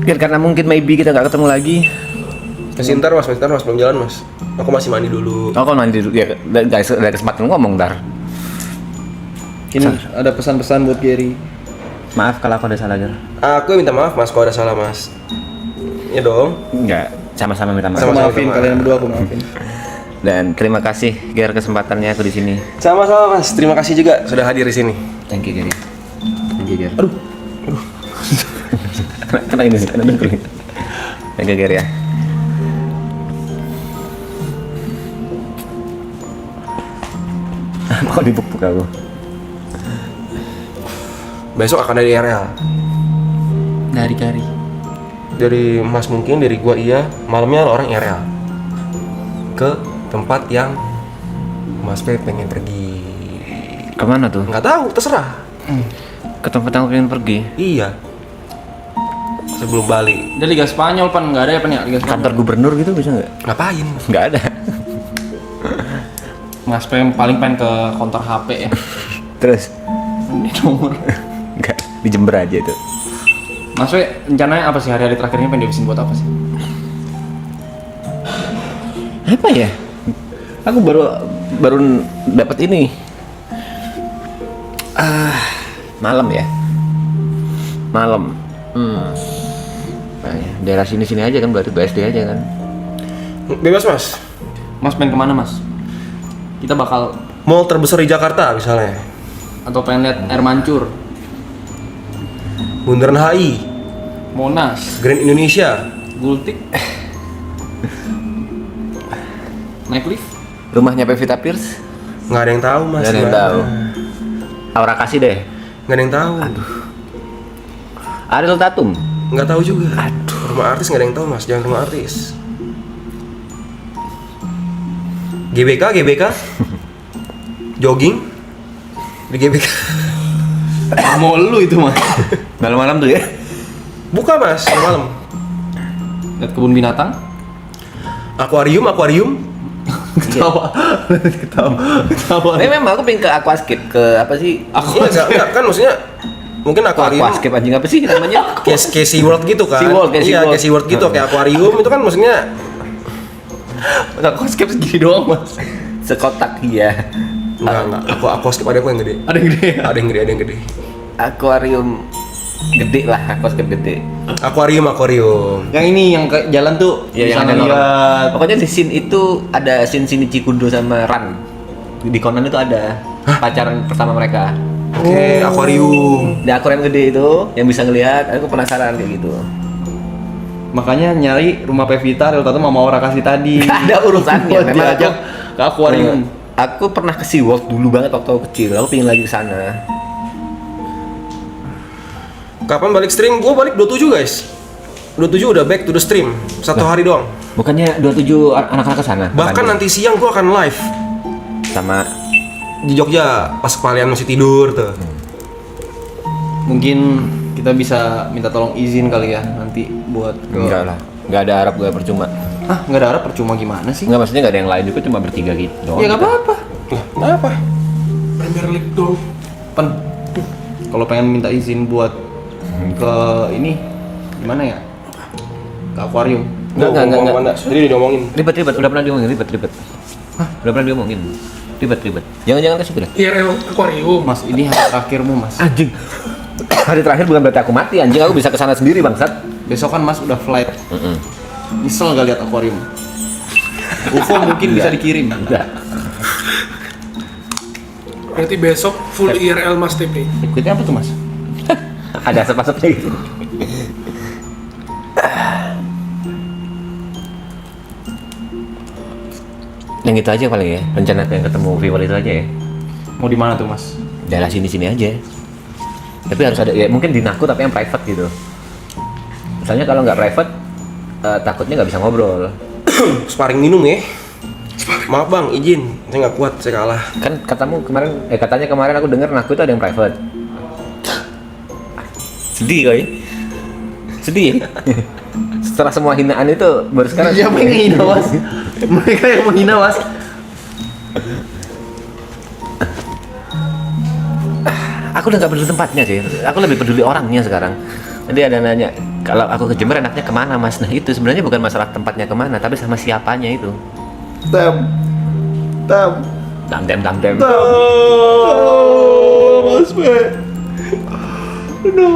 Karena mungkin maybe kita nggak ketemu lagi. Masih ntar mas, belum jalan mas. Aku masih mandi dulu. Oh, kalau nanti dulu ya, guys, ada kesempatan ngomong ntar. Ini ada pesan-pesan buat Gary. Maaf kalau aku ada salah, Ger. Aku minta maaf mas kalau ada salah mas. Ya dong. Enggak, sama-sama minta maaf. Sama. Maafin kalian berdua, aku maafin. Dan terima kasih Ger kesempatannya aku di sini. Sama-sama mas. Terima kasih juga sudah hadir di sini. Thank you, Ger. Thank you, Ger. Aduh. Kena ini, kena dengkul. Thank you, Ger ya. Mau dipupuk aku. Besok akan dari RL. Dari Gary. Dari mas mungkin, dari gua iya. Malamnya orang RL ke tempat yang Mas P pengen pergi. Kemana tuh? Nggak tahu, terserah. Ke tempat yang pengen pergi. Iya. Sebelum balik. Ada Liga Spanyol pan, nggak ada ya pan ya Liga Spanyol. Kantor gubernur gitu bisa nggak? Ngapain? Nggak ada. Mas P paling pengen ke konter HP ya. Terus? Ini nomor. Nggak, di Jember aja itu. Mas P rencananya apa sih hari-hari terakhirnya pengen dihabisin buat apa sih? Apa ya? Aku baru dapat ini. Malam ya. Malam. Nah, ya, daerah sini aja kan, berarti BSD aja kan. Bebas mas. Mas pengen kemana mas? Kita bakal Mall terbesar di Jakarta misalnya. atau pengen lihat air mancur, Bundaran HI, Monas, Grand Indonesia. Gultik, naik lift. Rumahnya Pevita Pierce? Nggak ada yang tahu mas. Nggak ada yang tahu. Aura kasih deh. Nggak ada yang tahu. Ariel Tatum? Nggak tahu juga. Rumah artis nggak ada yang tahu mas. Jangan rumah artis. GBK jogging di GBK. Mau lu itu mas. Malam-malam tuh ya? Buka mas malam. Lihat kebun binatang. Akuarium. Ketawa. Ini memang aku pengen ke Aquascape, ke apa sih? Iya enggak kan maksudnya mungkin akuarium Aquascape anjing apa sih namanya? kayak SeaWorld gitu kan. SeaWorld, kayak Iya, SeaWorld. kayak SeaWorld gitu, kayak akuarium itu kan maksudnya Aquascape segini doang mas. Sekotak iya. enggak. Aquascape ada yang gede. Ada yang gede ya? Ada yang gede. Akuarium gede lah, Aquascape gede. Akuarium. Yang ini yang ke jalan tuh. Ya, yang bisa ada ngeliat. orang. Pokoknya di scene itu ada scene Cikundo sama Ran. Di Conan itu ada pacaran pertama mereka. Oke, akuarium. Di akuarium gede itu yang bisa ngelihat, aku penasaran kayak gitu. Makanya nyari rumah Pevita, Real Tatum sama Aura kasih tadi. Gak ada urusannya. Buat Memang diajak ke akuarium. Aku pernah ke SeaWorld dulu banget waktu aku kecil. Aku pengen lagi ke sana. Kapan balik stream? Gua balik 27 guys. 27 udah back to the stream. Satu hari doang. Bukannya 27 anak-anak ke sana? Bahkan nanti siang gua akan live sama di Jogja pas kalian masih tidur tuh. Mungkin kita bisa minta tolong izin kali ya nanti buat ke... enggak lah. Enggak ada Arab, gue percuma. Ah, nggak ada Arab percuma gimana sih? Enggak, maksudnya enggak ada yang lain juga, cuma bertiga gitu doang. Ya nggak apa-apa. Lah, kenapa? Premier League dong. Pen, kalau pengen minta izin buat ke ini gimana ya? Ke akuarium. Enggak. Jadi diomongin. Ribet, udah pernah diomongin, ribet. Hah? Udah pernah diomongin. Ribet. Jangan kasih bilang. IRL Aquarium. Mas, ini hari terakhirmu mas. Anjing. Hari terakhir bukan berarti aku mati, anjing. Aku bisa ke sana sendiri, bangsat. Besok kan mas udah flight. Nyesel gak lihat akuarium. UFO mungkin bisa dikirim. Enggak. Berarti besok full IRL Mas TP. Ikutnya apa tuh mas? Ada asap-asapnya gitu. Yang itu aja paling ya, rencana pengen ketemu viewer itu aja ya. Mau di mana tuh mas? Daerah sini aja. Tapi harus ada ya, mungkin di Naku tapi yang private gitu. Misalnya kalau nggak private, takutnya nggak bisa ngobrol. Sparring minum ya. Maaf bang, izin. Saya nggak kuat, saya kalah. Kan katanya kemarin aku dengar Naku itu ada yang private. Sedih koi. Sedih. Setelah semua hinaan itu baru sekarang. Siapa yang menghina mas? Mereka yang menghina mas. Aku udah nggak peduli tempatnya sih. Aku lebih peduli orangnya sekarang. Nanti ada nanya, kalau aku ke Jember enaknya kemana mas? Nah itu sebenarnya bukan masalah tempatnya kemana, tapi sama siapanya itu. Tam. Dam. Mas Pe. No.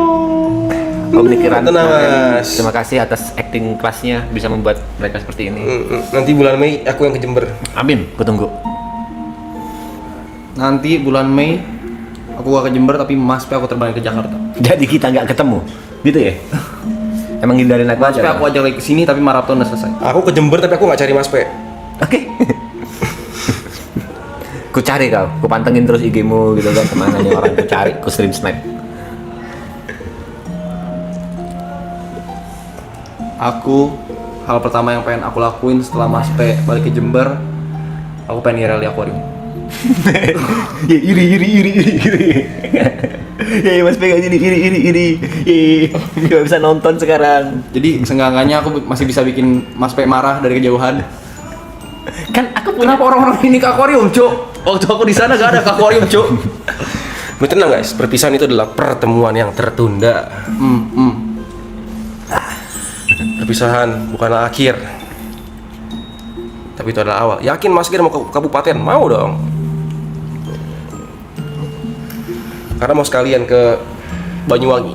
Om Nikiran, Tenang, Mas. terima kasih atas acting kelasnya bisa membuat mereka seperti ini. Nanti bulan Mei aku yang ke Jember. Amin, kutunggu. Nanti bulan Mei aku gak ke Jember tapi Mas Pe aku terbang ke Jakarta. Jadi kita nggak ketemu, gitu ya? Emang hindarin aku Mas Pe aja. aku ajak lagi ke sini tapi maraton udah selesai. Aku ke Jember tapi aku nggak cari Mas Pe. Oke. Ku cari kau, ku pantengin terus IG-mu gitu kan, kemana nih orang, ku cari, ku stream snipe. Hal pertama yang pengen aku lakuin setelah Mas Pe balik ke Jember, aku pengen IRL di akuarium. Ya iri. Ya Mas pegang ini iri. Gak bisa nonton sekarang. Jadi seenggaknya aku masih bisa bikin Mas Pe marah dari kejauhan. Kan aku punya Kenapa orang-orang ini ke akuarium, Cuk? Waktu aku di sana gak ada ke akuarium, Cuk. Lu tenang guys, perpisahan itu adalah pertemuan yang tertunda. Perpisahan bukanlah akhir, tapi itu adalah awal. Yakin Mas Gir mau ke kabupaten? Mau dong. Karena mau sekalian ke Banyuwangi.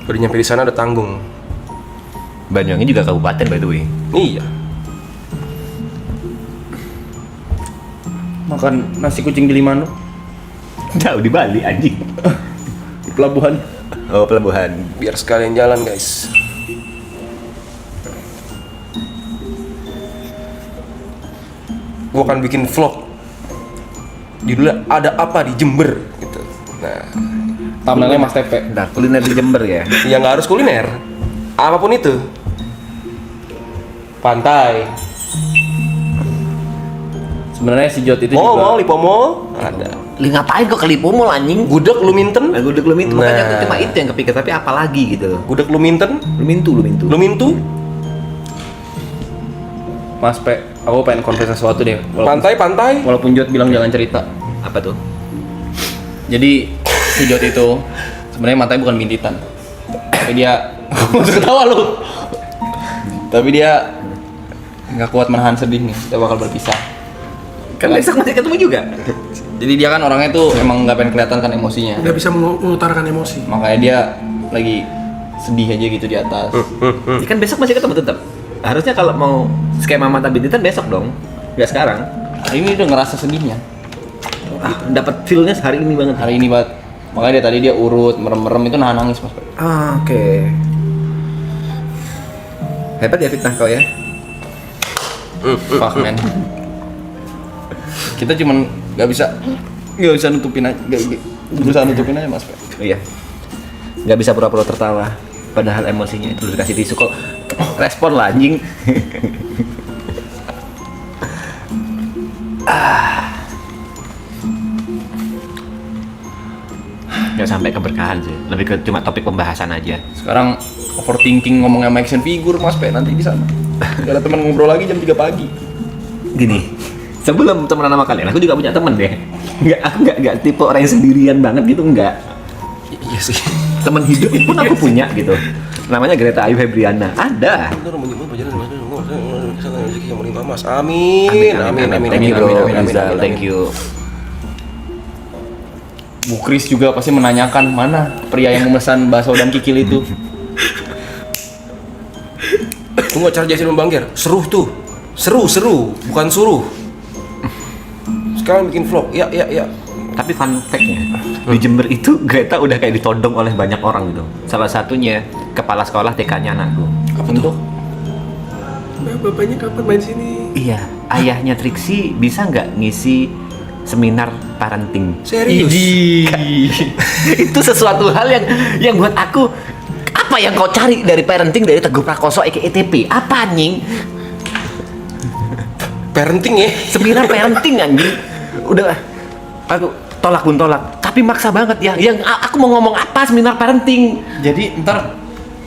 Udah nyampe di sana udah tanggung. Banyuwangi juga kabupaten by the way. Iya. Makan nasi kucing di Limano, Jauh di Bali anjing. di pelabuhan. Oh pelabuhan. Biar sekalian jalan guys. Gua akan bikin vlog. Judulnya ada apa di Jember gitu. Nah, Thumbnailnya Mas Tepe. Nah kuliner di Jember ya. yang nggak harus kuliner, apapun itu. Pantai, Sebenarnya si Jot itu mall, juga Lipo Mall, ada. Li ngapain kok ke Lipo Mall anjing? Gudeg Luminten, Nah, gudeg Lumintu, makanya aku Nah. cuma itu yang kepikir, tapi apa lagi gitu. Gudeg Luminten, Lumintu. Lumintu, Mas Pe, aku pengen konfes sesuatu deh. pantai. Walaupun Jot bilang jangan cerita. Apa tuh? Jadi si Jot itu sebenarnya matanya bukan bintitan. Tapi dia masuk ketawa lu. Tapi dia nggak kuat menahan sedih nih. Kita bakal berpisah. Kan besok masih ketemu juga. Jadi dia kan orangnya tuh emang nggak pengen kelihatan kan emosinya. Nggak bisa mengutarakan emosi. Makanya dia lagi sedih aja gitu di atas. Ya kan besok masih ketemu tetap. Harusnya kalau mau skema mata bintitan besok dong, nggak sekarang. Ini udah ngerasa sedihnya. Dapat feel-nya hari ini banget. Hari ini banget. Makanya dia tadi dia urut, merem-merem itu nahan nangis Mas Pe. Oke. Hebat ya fitnah kau ya. Fuck man. Kita cuman nggak bisa nutupin aja, berusaha nutupin aja Mas Pe. Iya. Nggak bisa pura-pura tertawa. Padahal emosinya itu udah dikasih tisu kok. Respon lah anjing. Nggak sampai keberkahan sih. Lebih ke cuma topik pembahasan aja. Sekarang overthinking ngomongnya sama action figure Mas Pe nanti di sana. Gak ada teman ngobrol lagi jam 3 pagi. Gini, sebelum temenan sama kalian, aku juga punya temen deh. Aku nggak tipe orang yang sendirian banget gitu, enggak. Iya sih. Temen hidup pun aku punya gitu. Namanya Greta Ayu Febriana. Ada. Amin. Thank you bro, Amin. Rizal. Thank you. Bu Kris juga pasti menanyakan mana pria yang memesan bakso dan kikil itu. Tunggu acara Jason Membangkir. Seru tuh. Seru, bukan suruh. Sekarang bikin vlog. Ya. Tapi fun fact-nya, di Jember itu Greta udah kayak ditodong oleh banyak orang gitu. Salah satunya kepala sekolah TK-nya anakku. Apa tuh? Bapaknya kapan main sini? Iya, ayahnya Trixie bisa nggak ngisi seminar parenting? Serius? Itu sesuatu hal yang buat aku, apa yang kau cari dari parenting dari Teguh Prakoso ETP? Apa anjing? Parenting ya? Seminar parenting anjing. Udah aku tolak pun tolak, tapi maksa banget ya. Yang aku mau ngomong apa seminar parenting Jadi ntar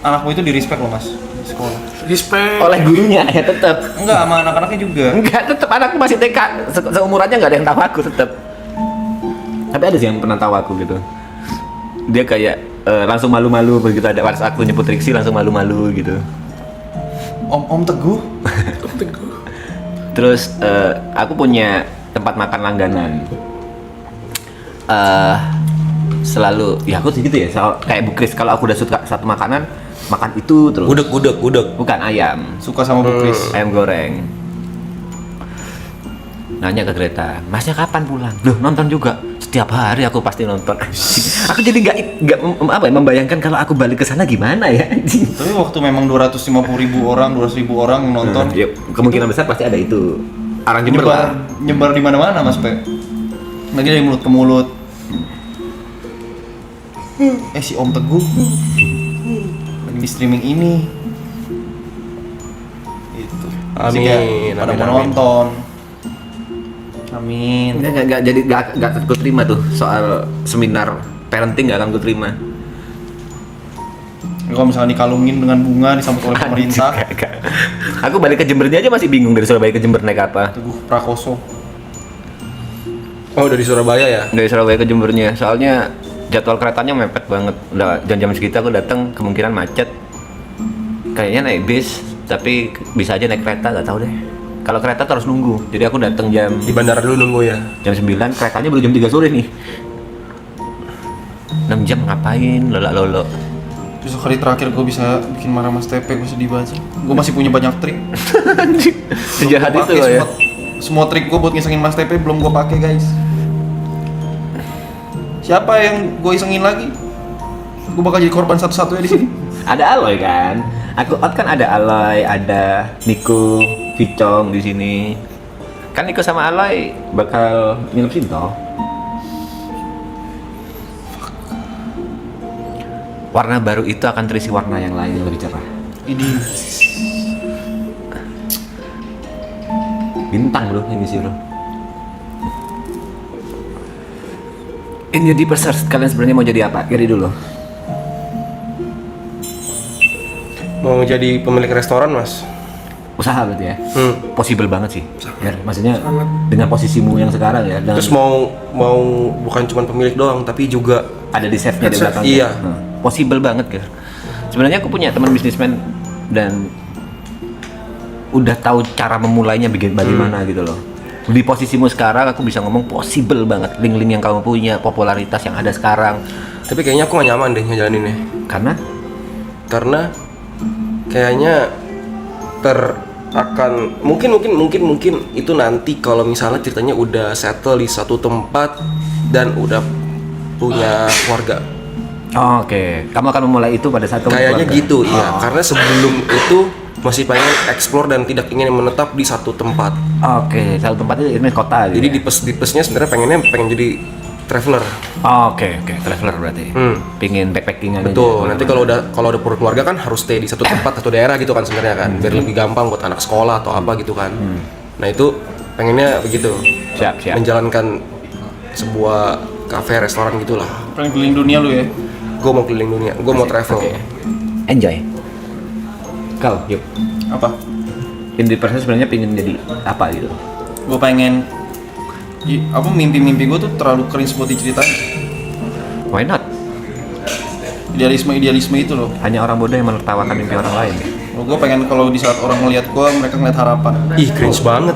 anakmu itu di respect loh Mas di sekolah. Respect. oleh gurunya ya tetap. Enggak sama anak-anaknya juga. Enggak, tetap anakku masih TK, seumurannya nggak ada yang tahu aku tetap. Tapi ada sih yang pernah tahu aku gitu. Dia kayak langsung malu-malu begitu ada pas aku nyebut Triksi langsung malu-malu gitu. Om Teguh. Teguh. Terus aku punya tempat makan langganan. Selalu ya aku gitu ya, kayak Bu Kris kalau aku udah suka satu makanan, makan itu terus. Gudeg. Bukan ayam, Suka sama Bu Kris. ayam goreng. Nanya ke Greta, Masnya kapan pulang? Loh nonton juga. Setiap hari aku pasti nonton. Aku jadi nggak membayangkan kalau aku balik ke sana gimana ya. Tapi waktu memang 250.000 orang, 200.000 orang nonton, Ya, kemungkinan besar pasti ada itu. Orang Jember lah. nyebar di mana-mana Mas Pe. Lagi dari mulut ke mulut. Si Om Teguh lagi di streaming ini. Itu. Pasti kayak pada Amin. mau nonton. Amin. Nggak jadi nggak aku terima tuh soal seminar parenting nggak akan ku terima. Kalau misalnya dikalungin dengan bunga disambut oleh pemerintah. Nggak. Aku balik ke Jembernya aja masih bingung dari Surabaya ke Jember naik apa. Teguh Prakoso. Oh, dari Surabaya ya? Dari Surabaya ke Jembernya, soalnya jadwal keretanya mepet banget. Udah jam-jam segitu aku datang kemungkinan macet. Kayaknya naik bis, tapi bisa aja naik kereta nggak tahu deh. Kalau kereta terus nunggu, jadi aku datang Di bandara dulu nunggu ya? jam 9, keretanya baru jam 3 sore nih. 6 jam ngapain, lolo. Besok hari terakhir gue bisa bikin marah Mas Tepe, gue sedih banget. Gue masih punya banyak trik. Sejahat Gua itu pakai loh ya. Semua trik gue buat ngisengin Mas Tepe belum gue pakai guys. Siapa yang gue isengin lagi? Gue bakal jadi korban satu-satunya di sini. Ada Aloy kan? Aku out kan ada Aloy, ada Niko, Vicong di sini. Kan Niko sama Aloy bakal nginep sini toh. Warna baru itu akan terisi warna yang lain yang lebih cerah. Ini Bintang bro, ini sih bro. In your deeper search, kalian sebenarnya mau jadi apa? Kiri dulu. Mau jadi pemilik restoran, Mas? Usaha berarti ya? Possible banget sih. Ya, maksudnya Sangat. dengan posisimu yang sekarang ya. Dengan Terus mau bukan cuma pemilik doang, tapi juga ada di chefnya di Chef, belakangnya. iya. Possible banget guys. Sebenarnya aku punya teman bisnismen dan udah tahu cara memulainya bagaimana gitu loh. Di posisimu sekarang aku bisa ngomong possible banget. Link-link yang kamu punya, popularitas yang ada sekarang. tapi kayaknya aku gak nyaman deh ngejalaninnya. Karena Kayaknya akan mungkin itu nanti kalau misalnya ceritanya udah settle di satu tempat dan udah punya keluarga. oke, kamu akan memulai itu pada saat kamu Kayaknya keluarga. gitu, iya. Karena sebelum itu masih pengen explore dan tidak ingin menetap di satu tempat. Oke, satu tempat itu ini kota gitu. Jadi ya? di pesnya sebenarnya pengen jadi traveler. Oke, traveler berarti. Pingin backpacking aja. Betul. Nanti kalau udah keluarga kan harus stay di satu tempat atau daerah gitu kan sebenarnya kan, biar lebih gampang buat anak sekolah atau apa gitu kan. Nah itu pengennya begitu. Siap. Menjalankan sebuah cafe restoran gitulah. pengen keliling dunia lu ya. Gue mau keliling dunia, gue mau travel. Oke. Enjoy. Kau, yuk. Apa? In the person sebenarnya pingin jadi apa gitu? Gue pengen mimpi gue tuh terlalu cringe buat diceritain. Why not? Idealisme itu loh. Hanya orang bodoh yang menertawakan mimpi orang lain. Gue pengen kalau di saat orang ngeliat gue, mereka ngeliat harapan. Ih cringe banget.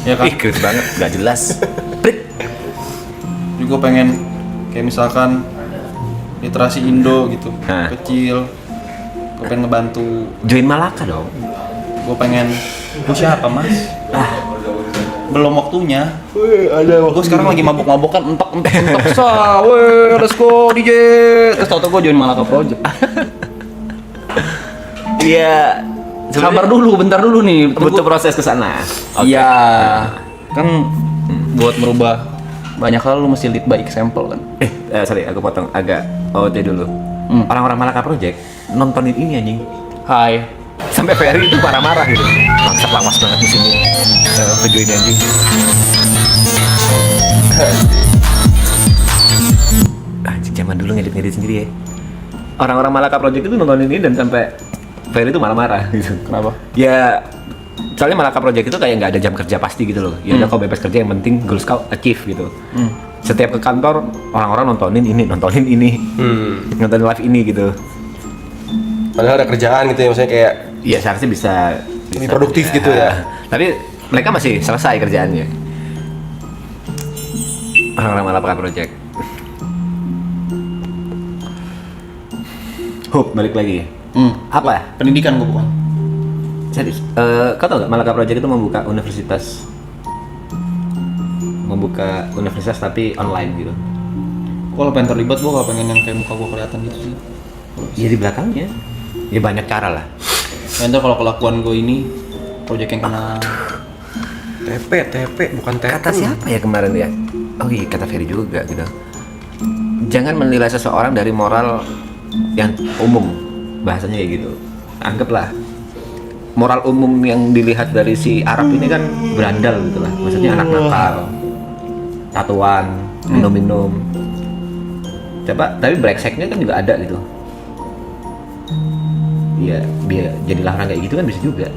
Ya kan? Ih, keren banget, gak jelas. Prit. Jadi gue pengen kayak misalkan literasi Indo gitu, Nah. kecil. Gue pengen ngebantu. Join Malaka dong. Gue pengen. Gue siapa mas? Belum waktunya. Gue sekarang lagi mabok-mabokan entok sah. Weh, let's go DJ. Terus tau gue join Malaka Project. Iya. Sabar dulu, bentar dulu nih. Butuh proses ke sana. Iya. Kan buat merubah banyak hal lu mesti lead by example kan. Sorry, aku potong agak OOT dulu. Orang-orang Malaka Project nontonin ini anjing. Hai. Sampai Ferry itu marah-marah gitu. Bangsat lawas banget di sini. Video ini anjing. Anjing zaman dulu ngedit-ngedit sendiri ya. Orang-orang Malaka Project itu nontonin ini dan sampai Ferry itu marah-marah gitu. Kenapa? Ya Soalnya Malaka Project itu kayak nggak ada jam kerja pasti gitu loh. Ya udah kau bebas kerja, yang penting goals kau achieve gitu. Setiap ke kantor orang-orang nontonin ini, nonton live ini gitu. Padahal ada kerjaan gitu ya, maksudnya kayak Iya seharusnya bisa lebih produktif gitu ya. Tapi mereka masih selesai kerjaannya. Orang-orang Malaka Project. Hope balik lagi. Apa? Pendidikan gue bukan. Serius? Kau tau gak Malaka Project itu membuka universitas tapi online gitu. Kalau pengen terlibat gue gak pengen yang kayak muka gue kelihatan gitu sih. Ya di belakangnya. Ya banyak cara lah. Nanti kalau kelakuan gue ini project yang kena TP bukan TP. Kata siapa ya kemarin ya? Oh iya kata Ferry juga gitu. Jangan menilai seseorang dari moral yang umum, bahasanya kayak gitu. Anggaplah moral umum yang dilihat dari si Arab ini kan berandal gitu lah. Maksudnya anak nakal, tatuan, minum-minum. Coba, tapi brexeknya kan juga ada gitu. Iya, biar jadilah orang kayak gitu kan bisa juga.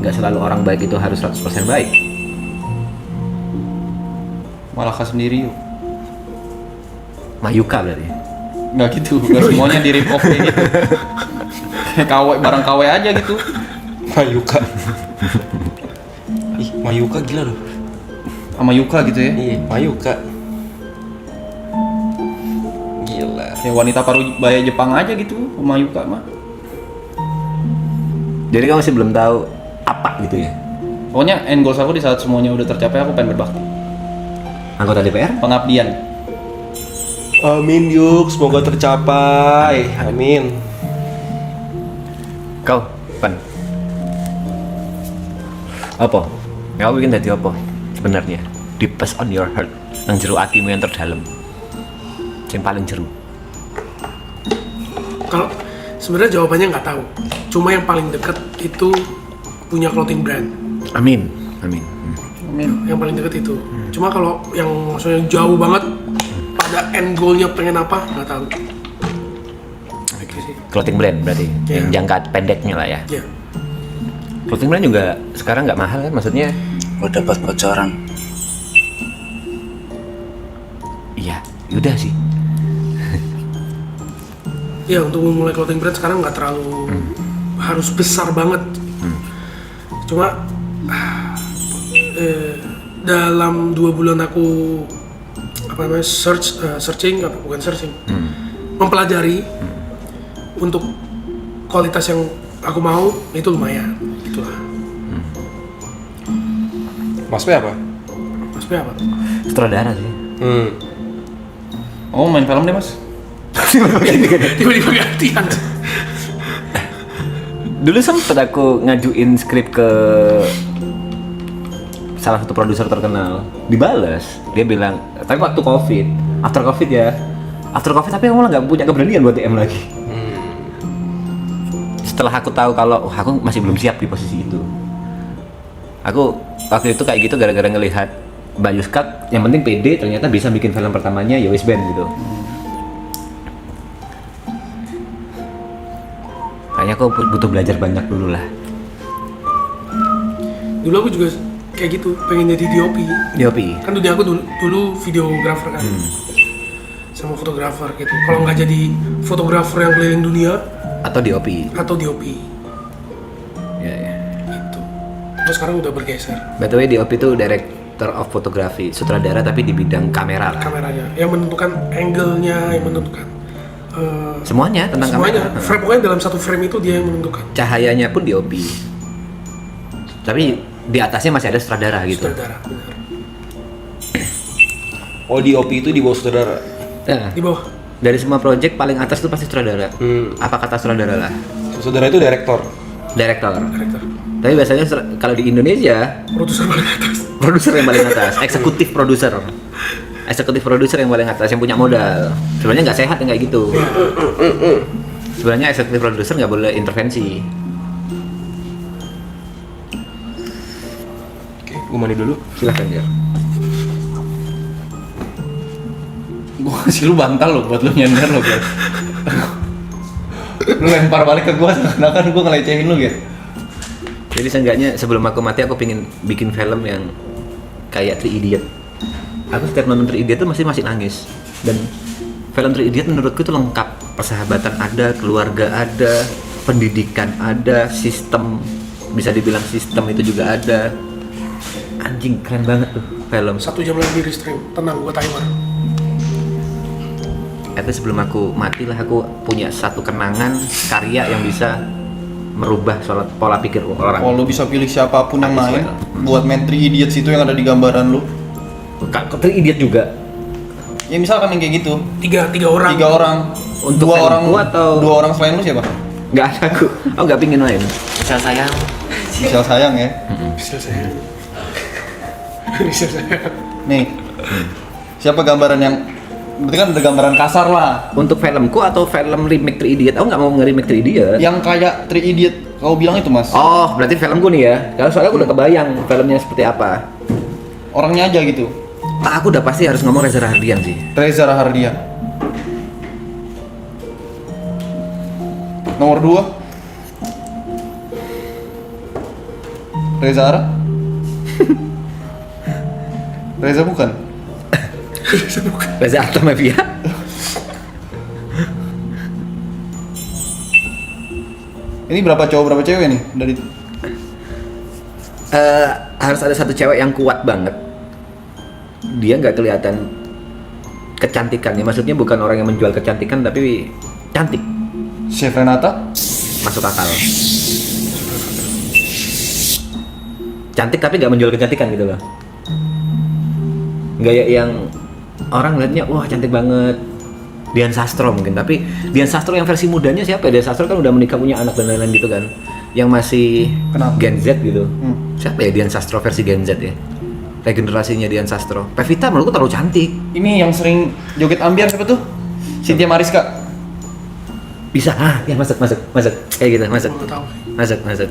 Nggak selalu orang baik itu harus 100% baik. Malaka sendiri yuk. Mayuka berarti. Nggak gitu, nggak semuanya di rip off kayak gitu. Kayak KW, barang KW aja gitu. Mayuka. Ih, Mayuka gila loh. Sama Yuka gitu ya. Iya, Mayuka. Gila. Kayak wanita parubaya Jepang aja gitu, sama Yuka mah. Jadi kamu masih belum tahu apa gitu ya? Pokoknya end goals aku di saat semuanya udah tercapai, aku pengen berbakti. Anggota DPR? Pengabdian. Amin yuk, semoga tercapai. Amin. Kau, Pan? Apa? Kau bikin tadi apa? Sebenarnya, deepest on your heart, nang jero hatimu yang terdalam, yang paling jero. Kalau sebenarnya jawabannya nggak tahu. Cuma yang paling deket itu punya clothing brand. Amin, amin. Yang paling deket itu. Cuma kalau yang maksudnya jauh banget pada end goalnya pengen apa nggak tahu. Clothing brand berarti, yang Iya. jangka pendeknya lah ya. Ya. Clothing brand juga sekarang nggak mahal kan, maksudnya? Gue dapat bocoran. Iya, udah sih. Ya untuk memulai clothing brand sekarang nggak terlalu harus besar banget. Cuma dalam 2 bulan aku apa namanya mempelajari untuk kualitas yang aku mau itu lumayan itulah. Mas P apa? Mas P apa? Sutradara sih. Oh, main film deh, Mas. Tiba-tiba gantian. Dulu sempet aku ngajuin skrip ke salah satu produser terkenal, dibales. Dia bilang, tapi waktu after covid tapi aku malah nggak punya keberanian buat DM lagi. Setelah aku tahu kalau aku masih belum siap di posisi itu, aku waktu itu kayak gitu gara-gara ngelihat Mbak Yuskak, yang penting pede, ternyata bisa bikin film pertamanya Yowis Band gitu. Kayaknya aku butuh belajar banyak dulu lah. Dulu aku juga kayak gitu, pengen jadi DOP. DOP. Kan dunia aku dulu videografer kan, sama fotografer gitu. Kalau nggak jadi fotografer yang keliling dunia Atau DOP. atau DOP Ya, ya. gitu. Terus sekarang udah bergeser By the way, DOP itu Director of Photography, sutradara tapi di bidang kamera lah. kameranya, yang menentukan angle-nya, yang menentukan Semuanya tentang semuanya. kamera. Frame, pokoknya dalam satu frame itu dia yang menentukan. Cahayanya pun DOP. Tapi di atasnya masih ada sutradara gitu. Sutradara, benar. Oh, di OP itu di bawah saudara. Nah, Di bawah. dari semua project paling atas itu pasti sutradara. Apa kata sutradara lah? Saudara itu direktor. Director. Director. Tapi biasanya kalau di Indonesia Produser paling atas. produser yang paling atas, eksekutif produser. Eksekutif produser yang paling atas, yang punya modal. Sebenarnya nggak sehat yang kayak gitu. Sebenarnya eksekutif produser nggak boleh intervensi. Oke, gue mandi dulu. Silahkan ya. Gua kasih lu bantal lo buat lu nyender lo, guys. Lu lempar balik ke gua, seakan-akan gua ngelecehin lu, gitu. Jadi seenggaknya sebelum aku mati aku pengen bikin film yang kayak Three Idiot. Aku setiap nonton Three Idiot tuh masih nangis. Dan film Three Idiot menurutku itu lengkap. Persahabatan ada, keluarga ada, pendidikan ada, sistem, bisa dibilang sistem itu juga ada. Anjing, keren banget tuh film. 1 jam lagi di stream, tenang gua timer. Itu sebelum aku mati lah aku punya satu kenangan karya yang bisa merubah soal pola pikir orang. Kalau lu bisa pilih siapapun yang Habis main well. buat main Three Idiots itu yang ada di gambaran lu. Three Idiot juga. Ya misalkan yang kayak gitu. Tiga orang. 3 orang. Untuk dua orang filmku atau- 2 orang selain lu siapa? Nggak ada aku nggak pingin main. Misal sayang. Misal sayang ya. Bisa saya. Bisa saya. Nih. Siapa gambaran yang berarti kan ada gambaran kasar lah. Untuk filmku atau film remake Three Idiot? Aku nggak mau nge-remake Three Idiot. Yang kayak Three Idiot kau bilang itu, Mas. Oh, berarti filmku nih ya? Kalau soalnya aku udah kebayang filmnya seperti apa. Orangnya aja gitu. Aku udah pasti harus ngomong Reza Rahardian sih. Reza Rahardian. Nomor 2 Reza Ara. Reza bukan. Reza Artamevia. Ini berapa cowok berapa cewek nih dari Harus ada satu cewek yang kuat banget. Dia nggak kelihatan kecantikannya. Maksudnya bukan orang yang menjual kecantikan, tapi cantik. Chef Renata? Masuk akal. Cantik tapi nggak menjual kecantikan gitu loh. Gaya yang orang liatnya wah cantik banget. Dian Sastro mungkin, tapi Dian Sastro yang versi mudanya siapa ya? Dian Sastro kan udah menikah punya anak dan lain-lain gitu kan. Yang masih Kenapa? Gen Z gitu. Hmm. Siapa ya Dian Sastro versi Gen Z ya? Regenerasinya Dian Sastro. Pevita menurutku terlalu cantik. Ini yang sering joget ambiar siapa tuh? Cynthia Mariska. Bisa, ya masuk. Kayak gitu, masuk. Gua nggak tahu. Masuk.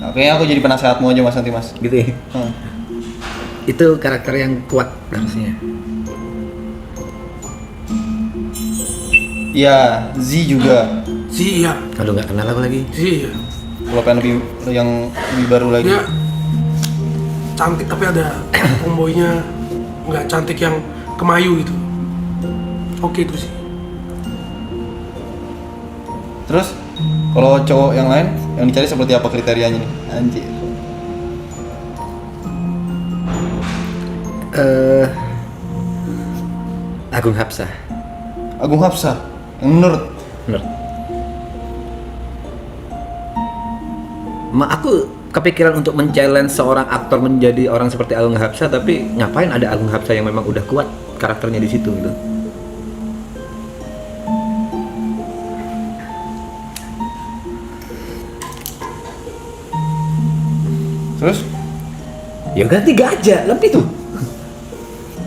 Nah, kayaknya aku jadi penasehatmu aja Mas nanti Mas. Gitu ya. Hmm. Itu karakter yang kuat harusnya. Iya, Z juga. Iya. Kalau nggak kenal aku lagi. Iya. Kalau pengen lebih yang lebih baru lagi. Dia cantik tapi ada tomboynya, nggak cantik yang kemayu gitu. Oke itu sih. Terus kalau cowok yang lain yang dicari seperti apa kriterianya nih? Anjir. Agung Hapsah. Agung Hapsah. Yang menurut Bener. Aku kepikiran untuk men-challenge seorang aktor menjadi orang seperti Agung Hapsah, tapi ngapain ada Agung Hapsah yang memang udah kuat karakternya di situ gitu. terus? Ya udah 3 aja, lebih tuh.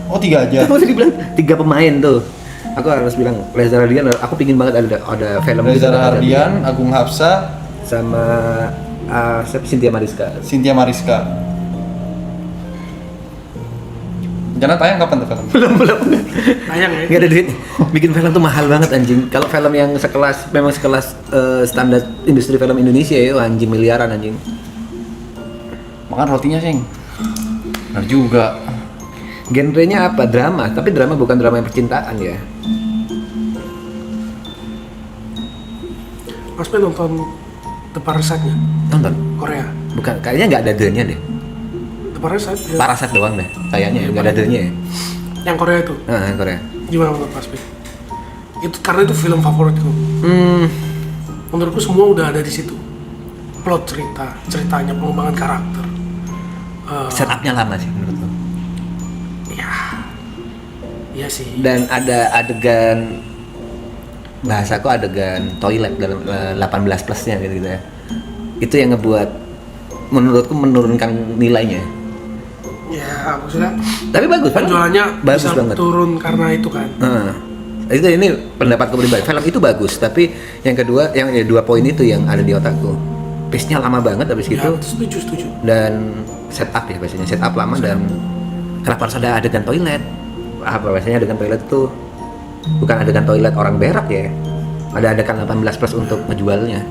Oh 3 aja. Kan maksudnya dibilang 3 pemain tuh. Aku harus bilang Reza Rahardian, aku pingin banget ada film Reza gitu, Rahardian, Agung Hapsah, sama siapa, Cynthia Mariska. Cynthia Mariska. Rencana tayang kapan tuh film? Belum. Sayang ya. Nggak ada duit. Bikin film tuh mahal banget anjing. Kalau film yang memang sekelas standar industri film Indonesia ya anjing miliaran anjing. Makan rotinya sing. Benar juga. Genrenya apa? Drama, tapi drama bukan drama yang percintaan ya. Mas Ben nonton The Parasite-nya Nonton? Korea. Bukan, kayaknya nggak ada the-nya deh. The Parasite ya. Parasite doang deh, kayaknya ya, nggak ada the-nya ya. Yang Korea itu. Nah, Korea. Gimana menurut Mas Ben? Itu karena itu film favoritku. Menurutku semua udah ada di situ. Plot ceritanya, pengembangan karakter. Setupnya lama sih menurutku. Iya sih. Dan ada adegan, bahasaku adegan toilet dalam 18 plusnya gitu ya. Itu yang ngebuat menurutku menurunkan nilainya. Ya maksudnya Tapi bagus, penjualannya bagus bisa banget. turun karena itu kan. Ini pendapatku pribadi. Film itu bagus, tapi yang kedua, yang 2 poin itu yang ada di otakku. Pace-nya lama banget habis Ya, gitu. setuju. Dan setup ya biasanya, setup lama dan kenapa harus ada adegan toilet? Apa biasanya adegan toilet tuh bukan adegan toilet orang berak ya. Ada adegan 18 plus untuk ngejualnya.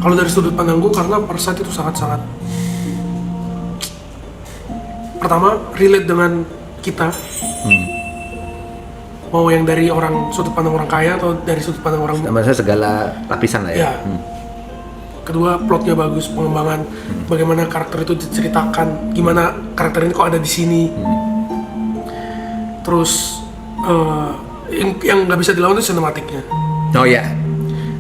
Kalau dari sudut pandang gue, karena Parasite itu sangat-sangat, pertama relate dengan kita, mau yang dari sudut pandang orang kaya atau dari sudut pandang orang. Maksudnya segala lapisan lah ya. Ya. Kedua, plotnya bagus, pengembangan bagaimana karakter itu diceritakan, gimana karakter ini kok ada di sini. Terus yang nggak bisa dilawan itu sinematiknya. Oh ya.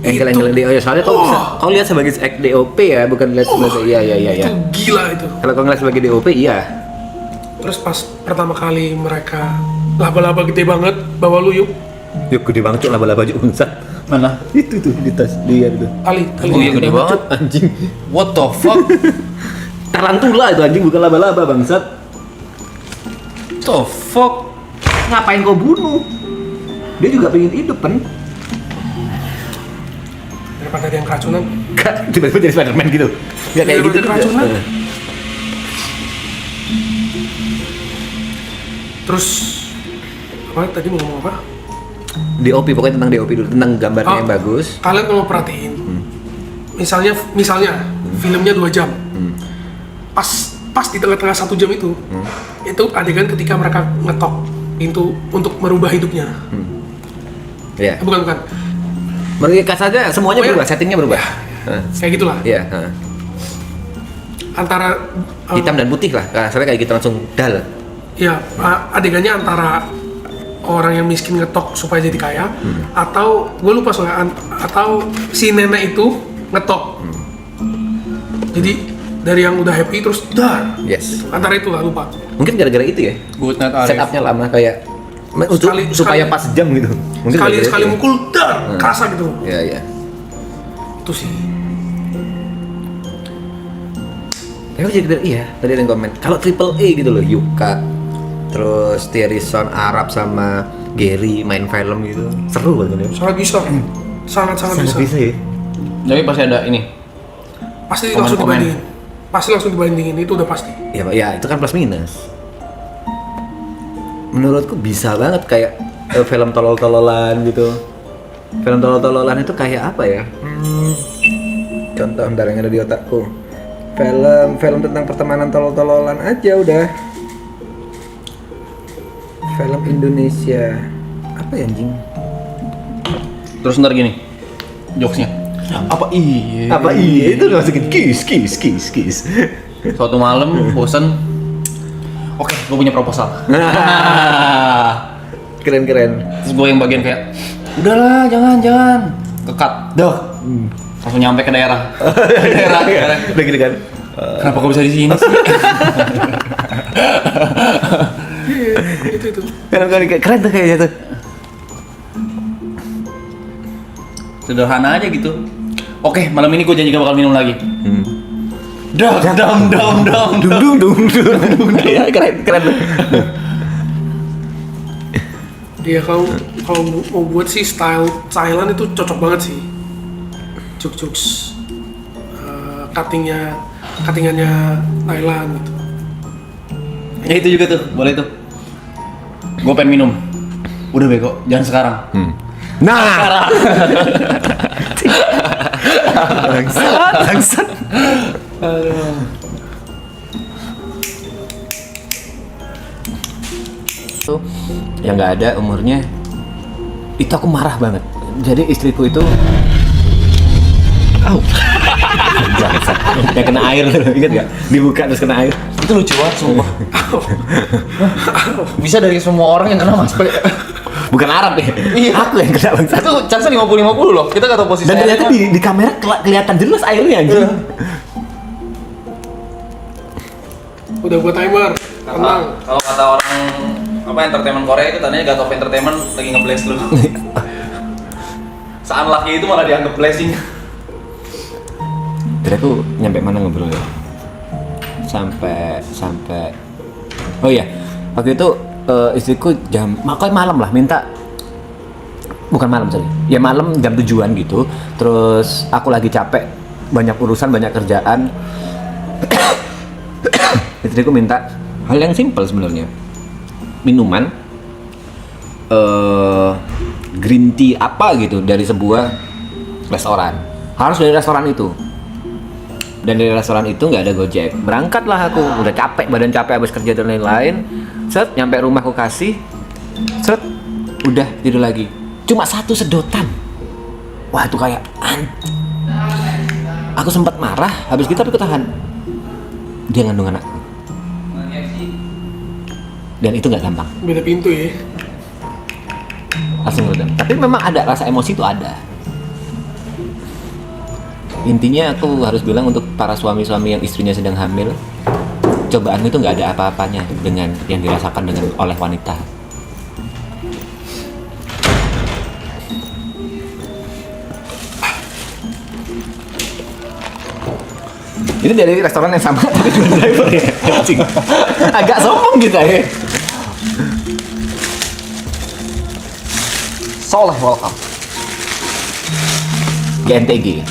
Angle DOP. Soalnya kau lihat sebagai DOP ya, bukan lihat sebagai iya. Itu gila itu. Kalau kau ngeliat sebagai DOP iya. Terus pas pertama kali mereka laba-laba gede banget, bawa lu yuk. Yuk gede banget cuk laba-laba cuk bangsat. Mana? Itu tuh di tas dia itu. Ali. Oh iya gede banget. Anjing. What the fuck? Tarantula itu anjing bukan laba-laba bangsat. The fuck? Ngapain kau bunuh? Dia juga pengen hidup kan? Daripada dia yang keracunan. Tiba-tiba jadi Spiderman gitu. Gak kayak gitu Keracunan. juga. Terus apa tadi mau ngomong apa? DOP pokoknya tentang DOP dulu, tentang gambarnya yang bagus. Kalian kalau perhatiin, misalnya filmnya 2 jam, pas di tengah-tengah 1 jam itu adegan ketika mereka ngetok pintu untuk merubah hidupnya. Iya. Bukan. Mereka saja semuanya Oh, iya. berubah, settingnya berubah. Kayak gitulah. Iya. Antara Hitam dan putih lah, soalnya kayak gitu langsung dal. ya adegannya antara orang yang miskin ngetok supaya jadi kaya, atau gue lupa soalnya atau si nenek itu ngetok. Jadi dari yang udah happy terus dar. Yes. Antara itu lah, lupa. Mungkin gara-gara itu ya. Good night Arif. Setupnya lama kayak supaya pas jam gitu. Mungkin Sekali gara-gara itu ya. mukul dar, kerasa gitu. Iya. Itu sih. Ya aku jadi iya, tadi ada yang komen. Kalau triple A gitu loh, Yuka, terus Thierry Arab sama Gary main film gitu. Seru banget ya. Sangat bisa. Sangat bisa. bisa ya. Tapi pasti ada ini. Pasti Komen-komen. langsung dibandingin, itu udah pasti. Ya, Pak, ya itu kan plus minus. Menurutku bisa banget kayak film tolol-tololan gitu. Film tolol-tololan itu kayak apa ya? Contoh bentar yang ada di otakku. Film tentang pertemanan tolol-tololan aja udah. Film Indonesia apa ya anjing? Terus ntar gini. Jokesnya. Apa iya? Apa iya itu masukin kis. Suatu malam bosen. Oke, gue punya proposal. Keren. Terus gue yang bagian kayak, udahlah jangan. Kekat. Dah. Langsung nyampe ke daerah. daerah. Udah gitu kan. Kenapa kok bisa di sini sih? Itu. Keren tuh kayaknya tuh. Sederhana aja gitu. Oke, malam ini gue janji gak bakal minum lagi. Dam. Dung. Ya keren. Iya, kalau mau buat sih style Thailand itu cocok banget sih. Jokes cuttingannya Thailand gitu. Ya itu juga tuh, boleh tuh. Gue pengen minum. Udah bego, jangan sekarang. Nah. Bangsat. Tuh, yang nggak ada umurnya, itu aku marah banget. Jadi istriku itu, bangsat, yang kena air, ingat nggak? Dibuka terus kena air. Itu lucu banget, sumpah. Bisa dari semua orang yang kena mas. Bukan Arab ya? Iya. Aku yang kena bangsat. Itu chance 50-50 loh, kita gak tau posisi Dan ternyata airnya. di kamera kelihatan jelas airnya anjing. Udah buat timer. Tenang. Kalau kata orang entertainment Korea itu tandanya God of Entertainment lagi nge-bless lu. Unlucky itu malah dianggap blessing. Jadi aku nyampe mana ngobrol ya? Sampai oh iya, waktu itu istriku makanya malam lah bukan malam sorry, ya malam jam 7-an gitu. Terus aku lagi capek, banyak urusan, banyak kerjaan. Istriku minta hal yang simpel sebenarnya, minuman green tea apa gitu dari sebuah restoran, harus dari restoran itu. Dan dari restoran itu nggak ada Gojek. Berangkatlah aku, udah capek, badan capek habis kerja dan lain-lain. Set, nyampe rumah aku kasih. Set, udah tidur lagi. Cuma 1 sedotan. Wah itu kayak aku sempat marah, habis gitu tapi ketahan. Dia ngandung anak. Dan itu nggak gampang. Beda pintu ya. Langsung redam. Tapi memang ada rasa emosi itu ada. Intinya aku harus bilang untuk para suami-suami yang istrinya sedang hamil, cobaan itu nggak ada apa-apanya dengan yang dirasakan oleh wanita. Ini dari restoran yang sama tapi dua driver ya. Anjing. Agak sombong kita ya. Soleh welcome. GNTG.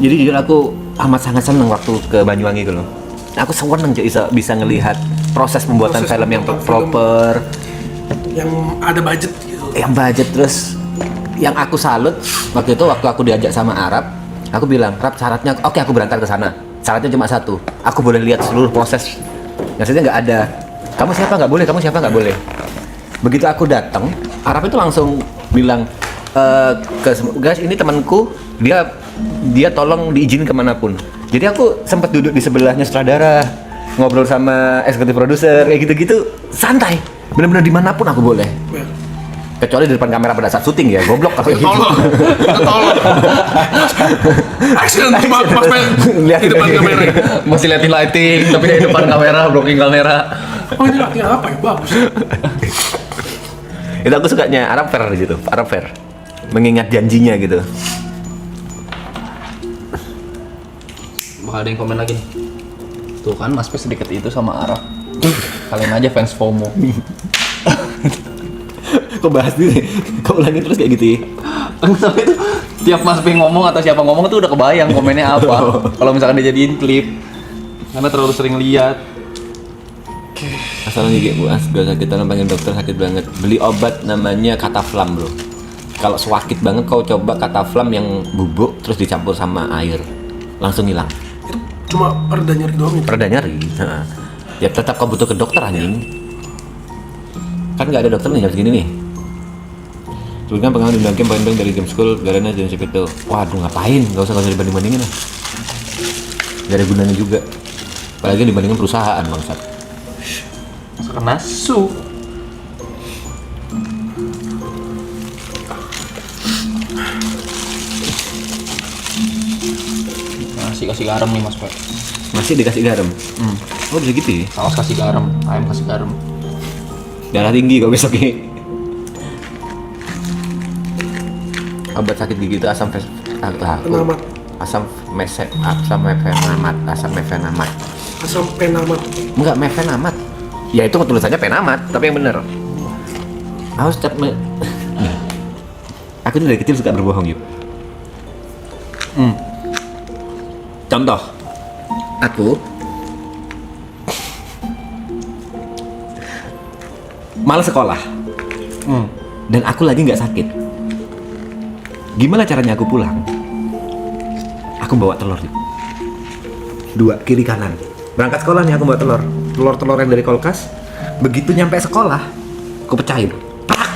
Jadi jujur aku amat sangat seneng waktu ke Banyuwangi gitu loh. Aku seneng bisa ngelihat proses pembuatan film yang proper, yang ada budget gitu. yang budget. Terus yang aku salut waktu itu waktu aku diajak sama Arab, aku bilang, "Rap, syaratnya oke, aku berangkat ke sana. Syaratnya cuma satu, aku boleh lihat seluruh proses. Maksudnya nggak ada kamu siapa nggak boleh, kamu siapa nggak boleh." Begitu aku datang, Arab itu langsung bilang, guys, ini temanku, dia tolong diizinin kemanapun. Jadi aku sempat duduk di sebelahnya sutradara, ngobrol sama eksekutif produser kayak gitu-gitu, santai. Bener-bener dimanapun aku boleh. Ya. Kecuali di depan kamera pada saat syuting ya, goblok kalau gitu. Tolong. Action cuma pas main di depan kamera. Masih lighting, tapi di depan kamera, blocking kamera. Oh ini latihan apa ya? Bagus. Itu aku sukanya Arab fair gitu, Arab fair. Mengingat janjinya gitu. Bakal ada yang komen lagi nih. Tuh kan Mas Pe sedekat itu sama Arab. Kalian aja fans FOMO. Kok bahas ini? Kok ulangin terus kayak gitu ya? Tapi itu tiap Mas Pe ngomong atau siapa ngomong tuh udah kebayang komennya apa. Kalau misalkan dijadiin klip. Karena terlalu sering lihat. Asal gigi bu, gak sakit tangan panggil dokter sakit banget. Beli obat namanya Kataflam bro. Kalau sakit banget kau coba Kataflam yang bubuk terus dicampur sama air, langsung hilang. Itu cuma pereda nyeri doang itu. Pereda nyeri. Nah, ya tetap kau butuh ke dokter anjing. Kan nggak ada dokter nih jam segini nih. Sebutkan pengalaman di game poin dari game school, Garena dan itu. Waduh ngapain? Gak usah dibanding-bandingin lah. Gak ada gunanya juga. Apalagi dibandingin perusahaan bangsat. Karena su. Kasih garam nih Mas Pe. Masih dikasih garam. Oh bisa gitu ya? Saus kasih garam, ayam kasih garam. Darah tinggi kok besoknya. Obat sakit gigi itu asam Penamat. asam mefenamat. Asam penamat. Enggak mefenamat. Ya itu tulisannya penamat, tapi yang bener. Aku aku tuh dari kecil suka berbohong yuk. Contoh, aku malas sekolah, dan aku lagi nggak sakit. Gimana caranya aku pulang? Aku bawa telur, yuk. 2 kiri kanan. Berangkat sekolah nih aku bawa telur yang dari kulkas. Begitu nyampe sekolah, aku pecahin. Prak!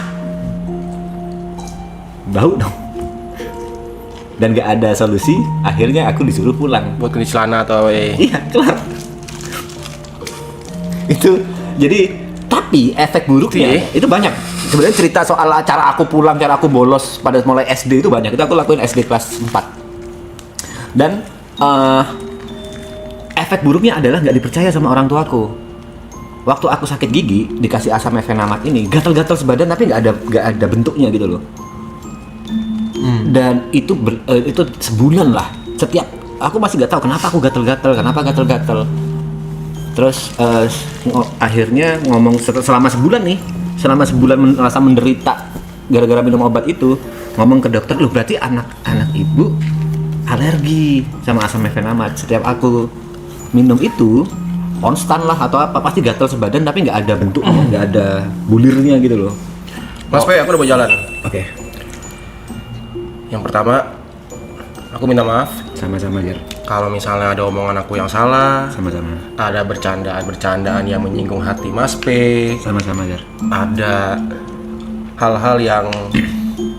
Bau dong. Dan gak ada solusi, akhirnya aku disuruh pulang. Buat ganti celana atau Iya, kelar. Itu jadi, tapi efek buruknya itu banyak. Sebenarnya cerita soal cara aku pulang, cara aku bolos pada mulai SD itu banyak. Itu aku lakuin SD kelas 4. Dan efek buruknya adalah nggak dipercaya sama orang tuaku. Waktu aku sakit gigi, dikasih asam mefenamat ini, gatal-gatal sebadan tapi nggak ada bentuknya gitu loh. Dan itu sebulan lah. Setiap aku masih nggak tahu kenapa aku gatal-gatal. Terus akhirnya ngomong selama sebulan merasa menderita gara-gara minum obat itu, ngomong ke dokter, loh berarti anak ibu alergi sama asam mefenamat. Setiap aku minum itu konstan lah atau apa pasti gatal sebadan tapi nggak ada bentuknya, nggak ada bulirnya gitu loh. Mas Pe, aku udah mau jalan. Oke. Yang pertama, aku minta maaf Sama-sama Jar. kalau misalnya ada omongan aku yang salah, Sama-sama. ada bercandaan-bercandaan yang menyinggung hati Mas P, Sama-sama Jar. ada hal-hal yang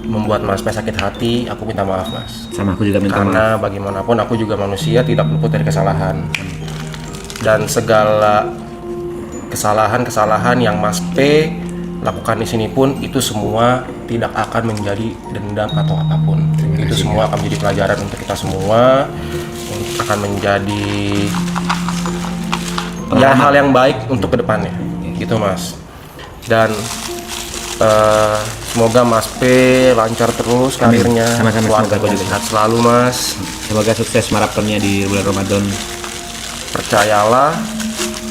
membuat Mas P sakit hati, aku minta maaf Mas. Sama aku juga minta maaf. Karena bagaimanapun aku juga manusia, tidak luput dari kesalahan. Dan segala kesalahan-kesalahan yang Mas P lakukan di sini pun itu semua tidak akan menjadi dendam atau apapun. Itu semua akan menjadi pelajaran untuk kita semua, akan menjadi ya hal yang baik untuk kedepannya, gitu Mas. Dan semoga Mas P lancar terus karirnya, Sama-sama, keluarga semoga juga. sehat selalu Mas. Semoga sukses maratonnya di bulan Ramadan. Percayalah,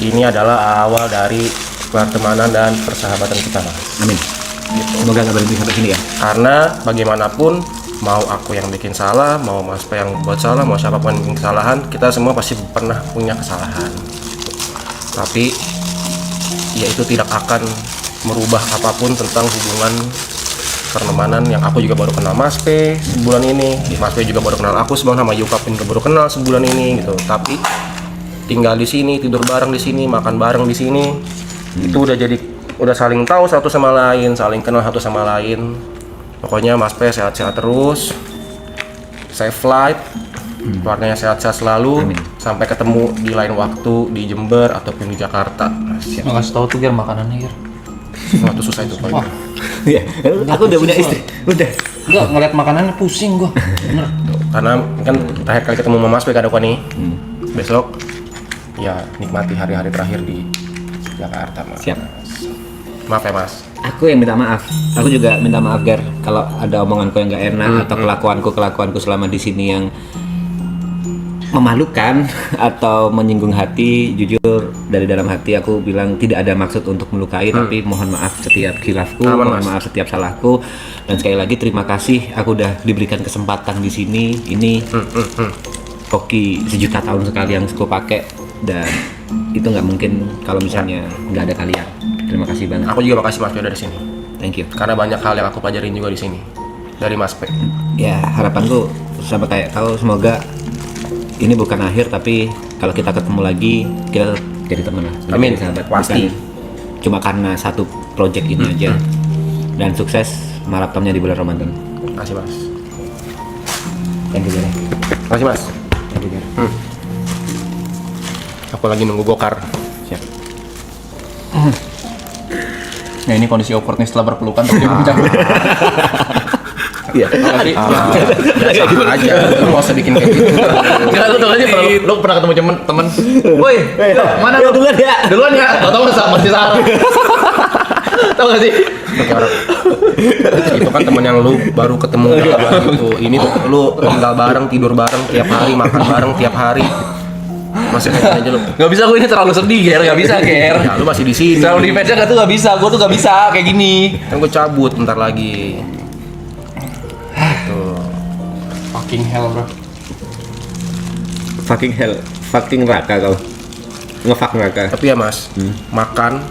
ini adalah awal dari pertemanan dan persahabatan kita Mas. Amin. Semoga nggak berhenti sampai sini ya. Karena bagaimanapun, mau aku yang bikin salah, mau Mas P yang buat salah, mau siapapun yang bikin kesalahan, kita semua pasti pernah punya kesalahan. Tapi ya itu tidak akan merubah apapun tentang hubungan pertemanan yang aku juga baru kenal Mas P sebulan ini. Mas P juga baru kenal aku sebulan, sama Yuka pun juga baru kenal sebulan ini gitu. Tapi tinggal di sini, tidur bareng di sini, makan bareng di sini, itu udah saling tahu satu sama lain, saling kenal satu sama lain. Pokoknya Mas P sehat-sehat terus, safe flight, keluarganya sehat-sehat selalu. Amin. Sampai ketemu di lain waktu di Jember ataupun di Jakarta. Nggak tahu tuh Ger makanannya Ger. Wah, itu susah itu Wah, Iya. Aku udah punya istri. Udah. enggak ngeliat makanannya pusing gua. Bener. Karena kan terakhir kali ketemu sama Mas P kadang nih. Besok ya nikmati hari-hari terakhir di Jakarta Mas. Siap. Maaf ya Mas. Aku yang minta maaf. Aku juga minta maaf Gar kalau ada omonganku yang nggak enak atau kelakuanku selama di sini yang memalukan atau menyinggung hati. Jujur dari dalam hati aku bilang tidak ada maksud untuk melukai, tapi mohon maaf setiap khilafku, Aman, mohon Mas. maaf setiap salahku. Dan sekali lagi terima kasih aku udah diberikan kesempatan di sini. Ini koki sejuta tahun sekali yang aku pakai, dan itu nggak mungkin kalau misalnya nggak ada kalian. Terima kasih banget. Aku juga makasih Mas P dari sini. Thank you. Karena banyak hal yang aku pelajarin juga di sini dari Mas P. Ya harapanku sama kayak kau, semoga ini bukan akhir, tapi kalau kita ketemu lagi kita jadi teman lah. Amin. Jadi sahabat. Pasti. Bukan cuma karena satu project ini aja. Dan sukses maratonnya di bulan Ramadan. Makasih Mas. Thank you Gar. Makasih Mas. Thank you Gar. Aku lagi nunggu gokar. Siap. Nah ini kondisi awkward nih setelah berpelukan tapi dia belum cabut. Iya. Biasa aja. Lu nggak usah bikin kayak gitu. Enggak, lu tau aja pernah, lu pernah ketemu temen woi, mana lu? Duluan ya. Duluan ya, tau masih salah. Tau gak sih? Oke, orang. Itu kan temen yang lu baru ketemu gitu. Ini tuh lu tinggal bareng, tidur bareng tiap hari, makan bareng tiap hari. Masih kayak aja lu. Gak bisa, gue ini terlalu sedih Ger, gak bisa Ger. Ya, lu masih di sini. Terlalu defense-nya gak tuh gak bisa, gue tuh gak bisa kayak gini. Kan gue cabut bentar lagi. Tuh. Fucking hell bro. Fucking hell. Fucking neraka kau. Ngefuck neraka. Tapi ya Mas, makan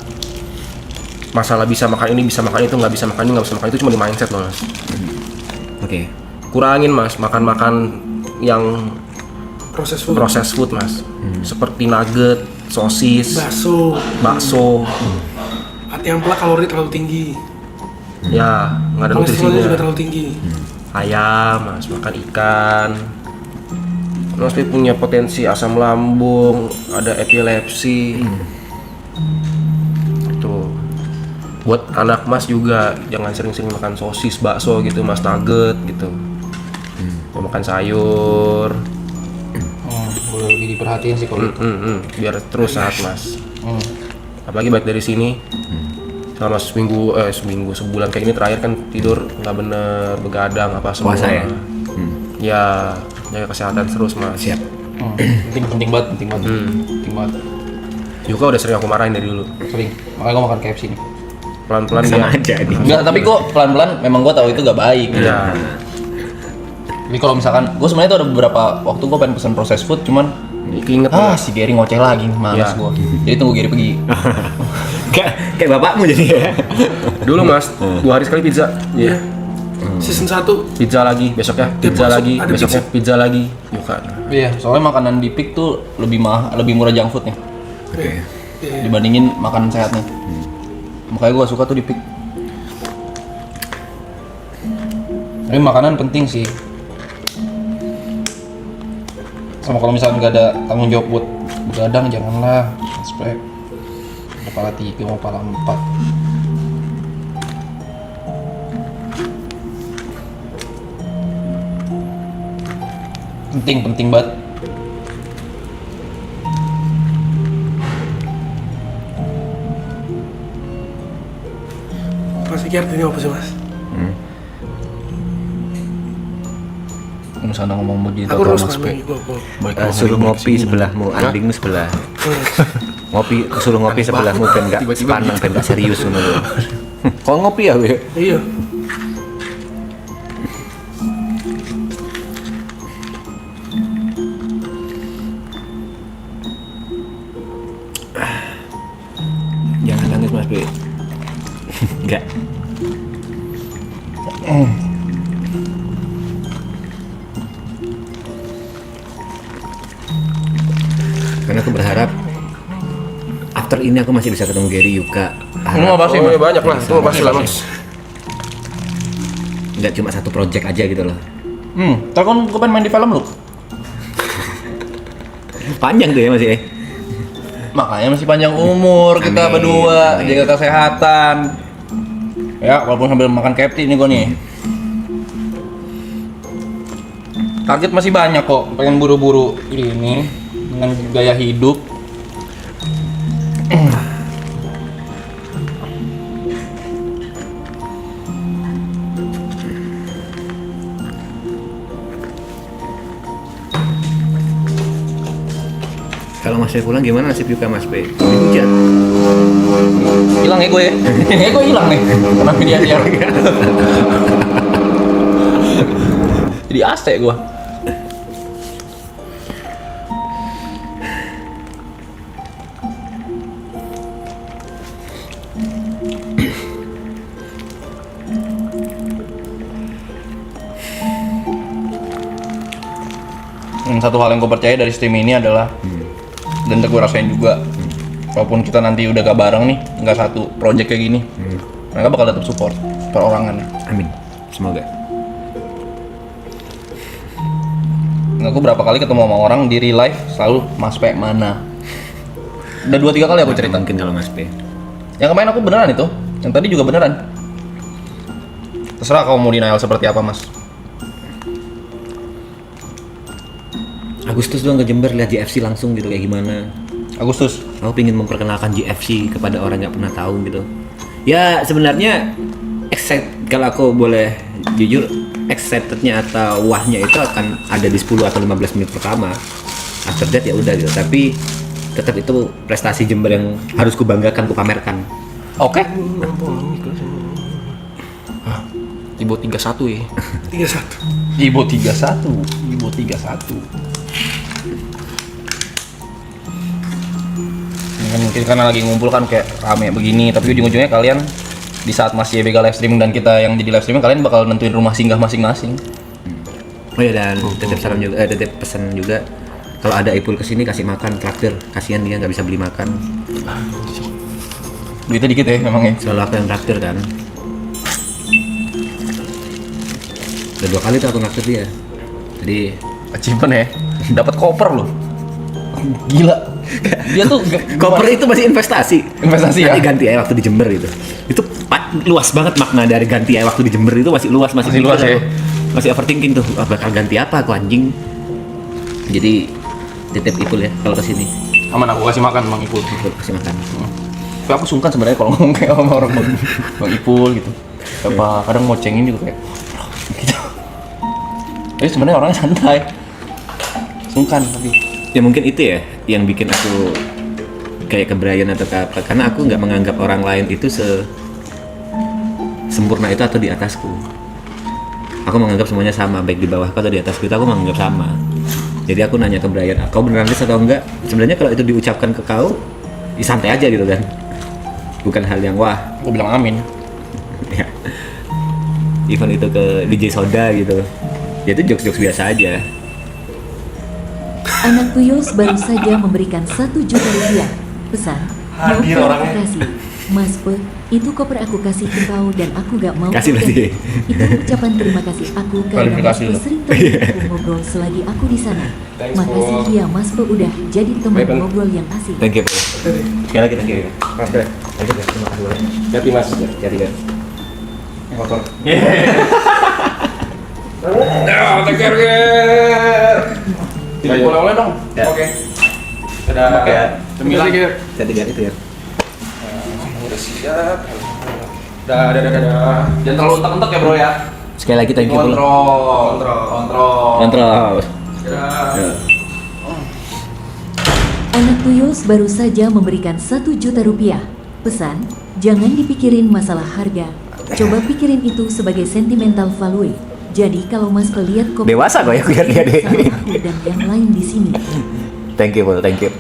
masalah bisa makan ini, bisa makan itu, nggak bisa makan ini, nggak bisa makan itu cuma di mindset loh Mas. Oke. Kurangin Mas makan-makan yang proses food, Mas. Seperti nugget, sosis, bakso. yang pula kalori terlalu tinggi, Ya, nggak ada kolesterolnya juga nutrisinya. terlalu tinggi. Ayam, Mas, makan ikan. Mas Pi punya potensi asam lambung, ada epilepsi. Tuh. Buat anak Mas juga jangan sering-sering makan sosis, bakso gitu, Mas, nugget gitu. Mau makan sayur. Boleh lebih diperhatiin sih kalau itu. Biar terus sehat Mas. Apalagi baik dari sini. Selama seminggu sebulan kayak ini terakhir kan tidur nggak bener, begadang apa semua. Puasa ya? Ya, jaga kesehatan terus Mas. Siap. Penting banget. Yuka udah sering aku marahin dari dulu. Sering. Makanya gue makan KFC nih. Pelan-pelan Sama dia. aja nih. Enggak, tapi kok pelan-pelan memang gue tahu itu gak baik. Iya. Tapi kalau misalkan gue sebenarnya tuh ada beberapa waktu gue pengen pesan processed food, cuman Keinget si Gary ngoceh lagi, males Iya. gue. Jadi tunggu Gary pergi. Kayak bapakmu jadi ya. Dulu Mas, 2 hari sekali pizza. Iya. season 1 Pizza lagi, besoknya Dia pizza masuk, lagi, ada besoknya pizza lagi. Yuka. Iya, soalnya makanan di Peak tuh lebih lebih murah junk foodnya Oke. dibandingin makanan sehatnya. Makanya gua suka tuh di Peak. Tapi makanan penting sih. Sama kalau misalnya nggak ada tanggung jawab buat begadang, janganlah. Aspek. Kepala 3 mau kepala 4. Penting banget. Mas Iki artinya apa sih mas? Misalnya ngomong begitu Aku atau harus Mas P. gue Suruh ngopi sebelahmu, anding sebelah. Ngopi, suruh ngopi sebelahmu ben gak sepanang, ben gak serius ngono lho. Kok ngopi ya gue? Iya. Jangan nangis Mas B. Enggak. Karena aku berharap after ini aku masih bisa ketemu Gary, Yuka. Ini mau pasti Oh, Mas. ya banyak lah, itu pasti lah mas. Enggak cuma satu project aja gitu loh. Ntar kan gue pengen main di film lu. Panjang tuh ya masih eh. Makanya masih panjang umur kita Amin, berdua, amin. jaga kesehatan. Ya, walaupun sambil makan KFC nih gue nih. Target masih banyak kok, pengen buru-buru ini dengan gaya hidup. Kalau Mas B pulang gimana nasib Yuka Mas B? Hujan. Hilang ya gue ya? Gue hilang nih, karena media siar. Jadi AC gue. Satu hal yang gue percaya dari stream ini adalah dan gue rasain juga walaupun kita nanti udah gak bareng nih, nggak satu project kayak gini, mereka bakal tetap support perorangan. Amin. Semoga. Aku berapa kali ketemu sama orang di real life selalu Mas P mana. Udah 2-3 kali aku cerita. Mungkin kalau Mas B. Yang kemarin aku beneran itu, yang tadi juga beneran. Terserah kamu mau denial seperti apa Mas. Agustus doang ke Jember lihat GFC langsung gitu kayak gimana. Agustus. Aku pengen memperkenalkan GFC kepada orang yang pernah tahu gitu. Ya sebenarnya kalau aku boleh jujur excitednya atau wahnya itu akan ada di 10 atau 15 menit pertama. After that ya udah gitu. Tapi tetap itu prestasi Jember yang harus kubanggakan, kupamerkan. Oke. Ibu 31 ya. 31. Ibu 31. Ibu 31. Kan mungkin karena lagi ngumpul kan kayak rame begini, tapi ujung-ujungnya kalian di saat Mas YBK live streaming dan kita yang jadi live streaming, kalian bakal nentuin rumah singgah masing-masing. Oh ya dan titip salam juga, titip pesan juga. Kalau ada Ipul kesini kasih makan traktir, kasihan dia nggak bisa beli makan. Duitnya dikit ya memang ya. Selalu aku yang traktir kan. Udah 2 kali tuh aku traktir dia. Jadi Achievement ya. Dapat koper loh. Gila. Dia tuh koper itu masih investasi. Investasi ya? Nanti ganti air waktu di Jember itu. Itu luas banget makna dari ganti air waktu di Jember itu masih luas, masih luas mikir ya. aku. Masih overthinking tuh, bakal ganti apa aku anjing. Jadi titip Ipul ya kalau kesini. aman aku kasih makan Bang Ipul. Ipul kasih makan. Tapi aku sungkan sebenarnya kalau ngomong kayak sama orang Bang Ipul gitu. Apa kadang mau cengin juga kayak gitu. Tapi sebenarnya orangnya santai. Sungkan tapi. Ya mungkin itu ya yang bikin aku kayak ke Brian atau ke apa, karena aku nggak menganggap orang lain itu sempurna itu atau di atasku. Aku menganggap semuanya sama, baik di bawahku atau di atasku itu aku menganggap sama. Jadi aku nanya ke Brian, kau beneran list atau enggak? Sebenarnya kalau itu diucapkan ke kau, ya santai aja gitu kan. Bukan hal yang wah. Aku bilang amin. Ya. event itu ke DJ Soda gitu. Ya itu jokes-jokes biasa aja. Anak Tuyus baru saja memberikan 1 juta rupiah. Pesan, mau Hadir orangnya. verifikasi. Mas Pe, itu koper aku kasih ke kau dan aku gak mau. Kasih berarti. Itu ucapan terima kasih aku karena Mas Verifikasi Pe lo. sering temenin aku ngobrol selagi aku di sana. Thanks, Makasih Bos. ya Mas Pe udah jadi teman Baik, Bang. ngobrol yang asik. Thank you, Paul. Sekali lagi thank you. Mas Bre, Thank you, terima kasih banyak. hati Mas. Jadi kan. Motor. Tidak boleh oleh dong. Ya. Oke. Dadah. Oke. Cemilan. Jadi kan itu ya. Udah siap. Dadah. Jangan terlalu entek-entek ya bro ya. Sekali lagi thank you, Paul. Kontrol. Kontrol. Dadah. Ya. Anak Tuyus baru saja memberikan 1 juta rupiah. Pesan, jangan dipikirin masalah harga. Coba pikirin itu sebagai sentimental value. Jadi kalau Mas Pe lihat koper Dewasa kok ya, lihat dia deh. sama aku dan yang lain di sini. Thank you, Paul. Thank you.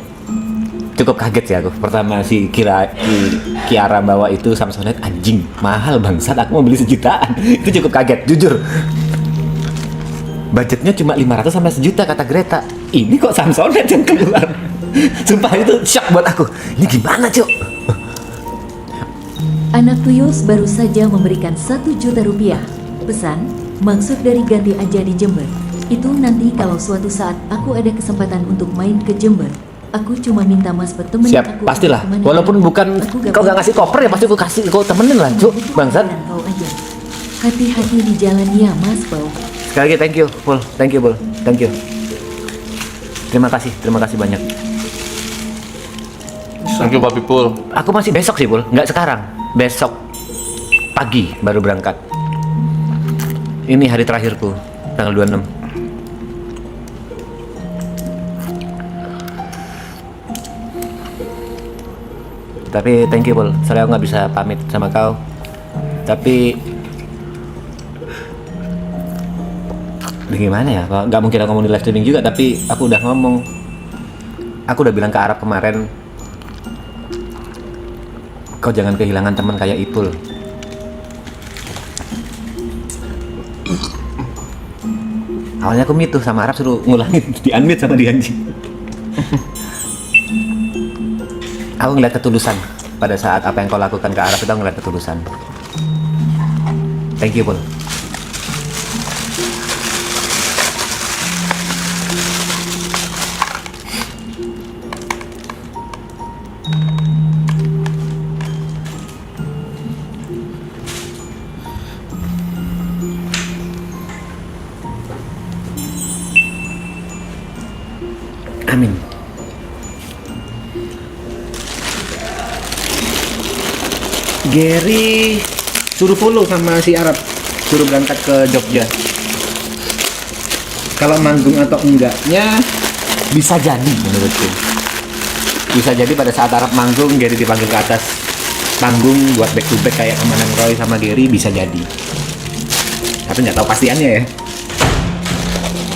Cukup kaget sih aku. Pertama si Kiara bawa itu Samsonite, anjing mahal bangsat. Aku mau beli 1 jutaan. Itu cukup kaget, jujur. Budgetnya cuma 500 sampai 1 juta kata Greta. Ini kok Samsonite yang keluar. Sumpah itu shock buat aku. Ini gimana, Cuk? Anak Tuyus baru saja memberikan 1 juta rupiah. Pesan, maksud dari ganti aja di Jember. Itu nanti kalau suatu saat aku ada kesempatan untuk main ke Jember. Aku cuma minta Mas Pe temenin Siap, aku. pastilah. kemana-mana. Walaupun bukan Aku kau gak ngasih koper ya pasti aku kasih, kau temenin lah, Cuk. Bangsat. Pikiran kau aja. Hati-hati di jalan ya Mas Pau. Sekali lagi thank you, Paul. Thank you, Paul. Thank you. Terima kasih banyak. Thank you Pak Pipul. Aku masih besok sih, Paul. Nggak sekarang. Besok pagi baru berangkat. Ini hari terakhirku, tanggal 26. Tapi thank you, Paul. Soalnya aku nggak bisa pamit sama kau. Tapi gimana ya? Nggak mungkin aku ngomong di live streaming juga. Tapi aku udah ngomong. Aku udah bilang ke Arab kemarin. Kau jangan kehilangan teman kayak Ipul. Awalnya aku tuh sama Arab suruh ngulangin di unmute sama dia anjing. Aku ngeliat ketulusan pada saat apa yang kau lakukan ke Arab itu, aku ngeliat ketulusan. Thank you, Paul. Amin. Gary suruh follow sama si Arab, suruh berangkat ke Jogja. Kalau manggung atau enggaknya bisa jadi menurutku. Bisa jadi pada saat Arab manggung Gary dipanggil ke atas panggung buat back to back kayak Amanan Roy sama Gary, bisa jadi. Tapi nggak tahu pastiannya ya.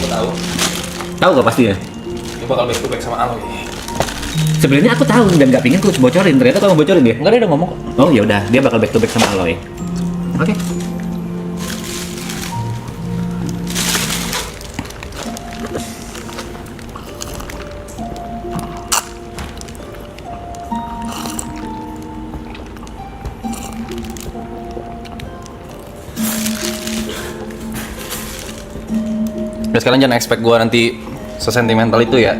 Tahu. Tahu gak pastinya? Dia bakal back to back sama Aloy. Sebenarnya aku tahu dan nggak pingin aku bocorin. Ternyata kamu bocorin dia. Enggak, dia udah ngomong kok. Oh ya udah, dia bakal back to back sama Aloy. Oke. Udah sekarang jangan expect gua nanti sesentimental itu ya.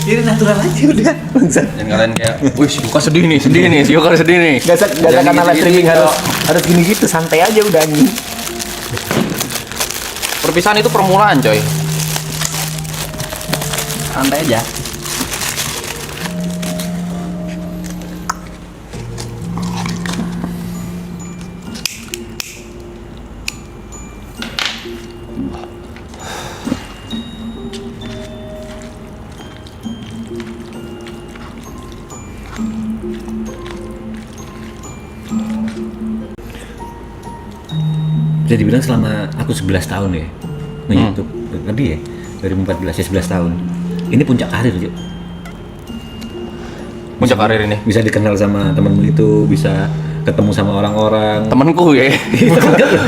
Ini natural aja udah. Dan kalian kayak, wih si Yuka sedih nih, si Yuka sedih nih. Gak usah Jangan karena live gitu-gitu. streaming harus gini gitu, santai aja udah anjing. Perpisahan itu permulaan coy. Santai aja. Bisa dibilang selama aku 11 tahun ya nge-YouTube, lebih ya, 2014 ya 11 tahun. Ini puncak karir, Cuk. puncak karir ini. Bisa dikenal sama temenmu itu, bisa ketemu sama orang-orang. Temenku ya.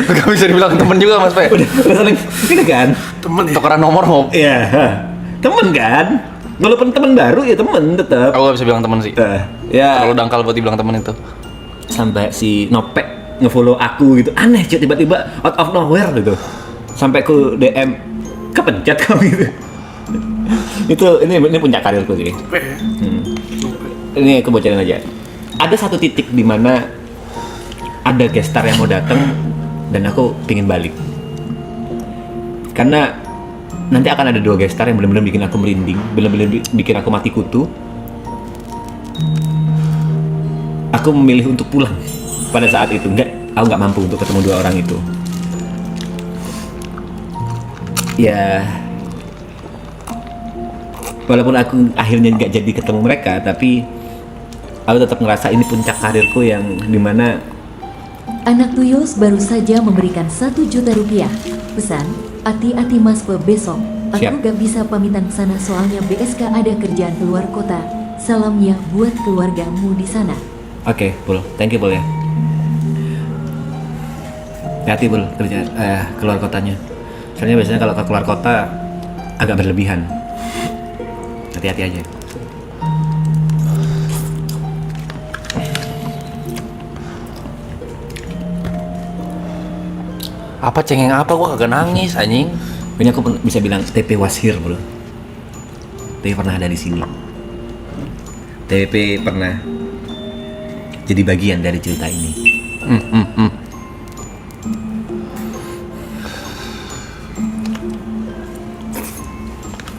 Gak bisa dibilang temen juga Mas Pe. Udah saling ini kan? Temen ya. Tukeran nomor mau. Iya, temen kan? Walaupun temen baru ya temen tetap. Aku gak bisa bilang temen sih. Ya. Terlalu dangkal buat dibilang temen itu. Sampai si Nopek ngefollow aku gitu, aneh cuy, tiba-tiba out of nowhere gitu. Sampai ku DM, kepencet kamu gitu. ini puncak karirku sih. Ini aku bocorin aja. Ada satu titik di mana ada gestar yang mau datang dan aku pingin balik. Karena nanti akan ada 2 gestar yang benar-benar bikin aku merinding, benar-benar bikin aku mati kutu. Aku memilih untuk pulang pada saat itu. Aku nggak mampu untuk ketemu 2 orang itu. Ya, walaupun aku akhirnya nggak jadi ketemu mereka, tapi aku tetap ngerasa ini puncak karirku yang dimana Anak Tuyul baru saja memberikan 1 juta rupiah. Pesan, hati-hati Mas Pe besok. Aku Siap. gak bisa pamitan sana soalnya BSK ada kerjaan keluar kota. Salam ya buat keluargamu di sana. Oke, Pul. Thank you, Pul ya. Hati, Pul, kerja keluar kotanya. Soalnya biasanya kalau ke keluar kota agak berlebihan. Hati-hati aja. Apa cengeng apa? Gua kagak nangis anjing. Ini aku bisa bilang TP was here, Bro. TP pernah ada di sini. TP pernah jadi bagian dari cerita ini.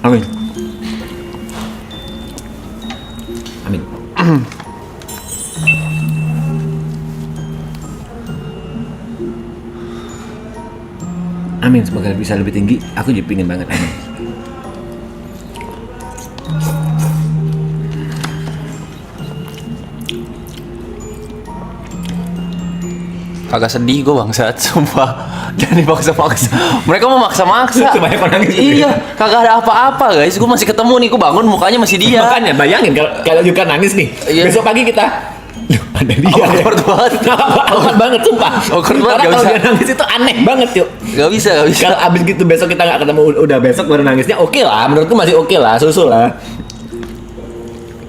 Amin. Amin. Amin, semoga bisa lebih tinggi. Aku juga pingin banget, amin. Agak sedih gue bangsat, sumpah. Jangan dipaksa-paksa. Mereka mau maksa-maksa. Banyak orang nangis. Iya, kagak ada apa-apa guys. Gue masih ketemu nih, gue bangun mukanya masih dia. Makanya bayangin kalau Yuka nangis nih. Iya. Besok pagi kita ada dia. Awkward banget. Awkward banget, sumpah. Awkward banget, Karena gak kalau bisa. dia nangis itu aneh banget, yuk. Gak bisa. Kalau abis gitu besok kita nggak ketemu, udah besok baru nangisnya, oke lah. Menurutku masih oke lah, susul lah.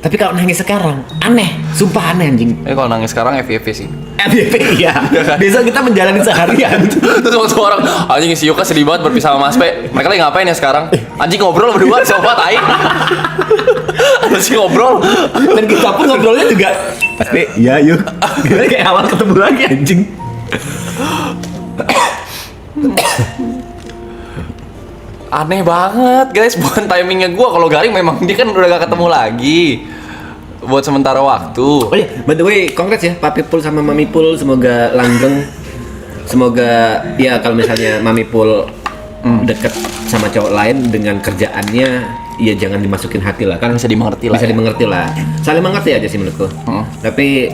Tapi kalau nangis sekarang, aneh. Sumpah aneh anjing. Kalau nangis sekarang FVP sih. FYP iya. Besok kita menjalani seharian. Terus waktu orang anjing si Yuka sedih banget berpisah sama Mas Pe. Mereka lagi ngapain ya sekarang? Anjing ngobrol berdua sobat tai. Masih ngobrol. Dan kita pun ngobrolnya juga pasti iya yuk. Gimana kayak awal ketemu lagi anjing. Aneh banget guys, bukan timingnya gua. Kalau Garing memang dia kan udah gak ketemu lagi buat sementara waktu. Oh iya, by the way, congrats ya Papi Pul sama Mami Pul, semoga langgeng. Semoga ya kalau misalnya Mami Pul deket sama cowok lain dengan kerjaannya, ya jangan dimasukin hati lah kan. Bisa dimengerti lah. Bisa Ya. dimengerti lah. Saling mengerti aja sih menurutku. Tapi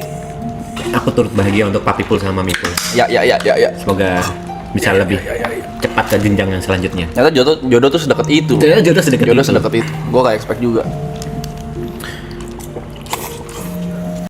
aku turut bahagia untuk Papi Pul sama Mami Pul. Ya. Semoga bisa lebih cepat ke jenjang yang selanjutnya. Ternyata jodoh tuh sedekat itu. Ternyata jodoh sedekat itu. Jodoh sedekat itu. Gua gak expect juga.